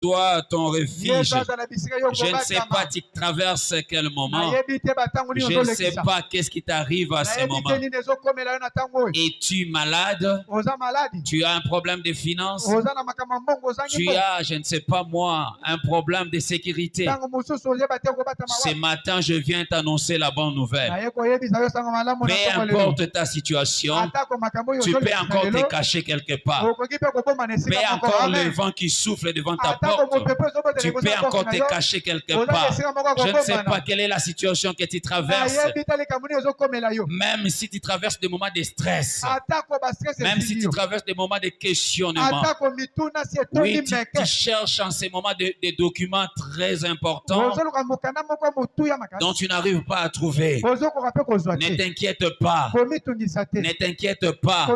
toi ton refuge. Je ne sais pas tu traverses quel moment. Je ne sais pas qu'est-ce qui t'arrive à ce moment. Es-tu malade? Tu as un problème de finances? Tu as, je ne sais pas moi, un problème de sécurité. Ce matin, je viens t'annoncer la bonne nouvelle. Peu importe ta situation, tu peux encore te cacher quelque part. Peu encore le vent qui souffle devant ta porte, tu peux encore te cacher quelque part. Je ne sais pas quelle est la situation que tu traverses. Même si tu traverses des moments de stress, même si tu traverses des moments de questionnement, oui, tu cherches en ces moments des documents très importants dont tu n'arrives pas à trouver. Ne t'inquiète pas. Ne t'inquiète pas.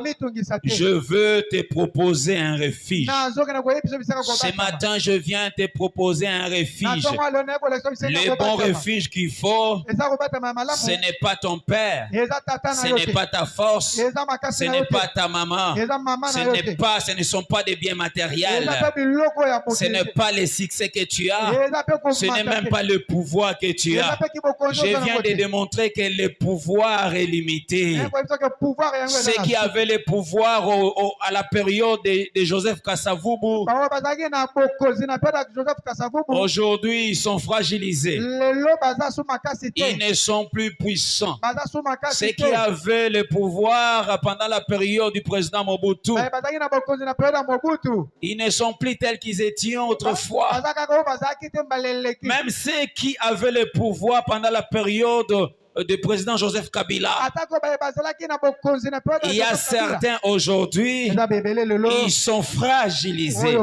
Je veux te proposer un refuge. Ce matin, je viens te proposer un refuge. Le bon refuge qu'il faut, ce n'est pas ton père, ce n'est pas ta force, ce n'est pas ta maman, ce ne sont pas des biens matériels, ce n'est pas le succès que tu as, ce n'est même pas le pouvoir que tu as. Je viens de démontrer que le pouvoir est limité. Ceux qui avaient le pouvoir à la période de Joseph Kasavubu, aujourd'hui ils sont fragilisés. Ils ne sont plus puissants. Ceux qui avaient le pouvoir pendant la période du président Mobutu, ils ne sont plus tels qu'ils étaient autrefois. Même ceux qui avaient le pouvoir pendant la période du président Joseph Kabila, il y a certains aujourd'hui, ils sont fragilisés.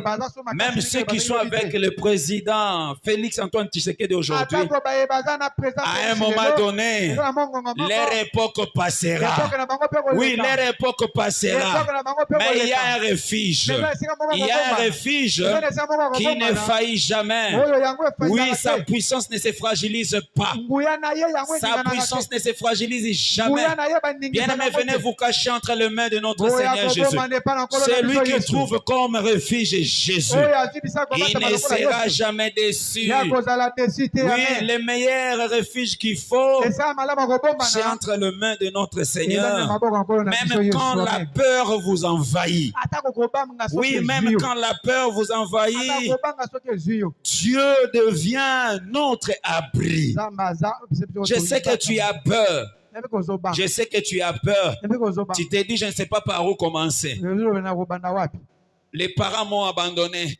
Même ceux qui sont avec le président Félix Antoine Tshisekedi aujourd'hui, à un moment donné, leur époque passera. Oui, leur époque passera. Mais il y a un refuge. Il y a un refuge qui ne faillit jamais. Oui, sa puissance ne se fragilise pas. Sa puissance ne se fragilise jamais. Bien-aimés, venez vous cacher entre les mains de notre Seigneur Jésus. C'est lui qui trouve comme refuge Jésus. Il ne sera jamais déçu. Oui, le meilleur refuge qu'il faut, c'est entre les mains de notre Seigneur. Même quand la peur vous envahit. Oui, même quand la peur vous envahit, Dieu devient notre abri. Je sais que tu as peur. Je sais que tu as peur. Tu te dis, je ne sais pas par où commencer. Les parents m'ont abandonné.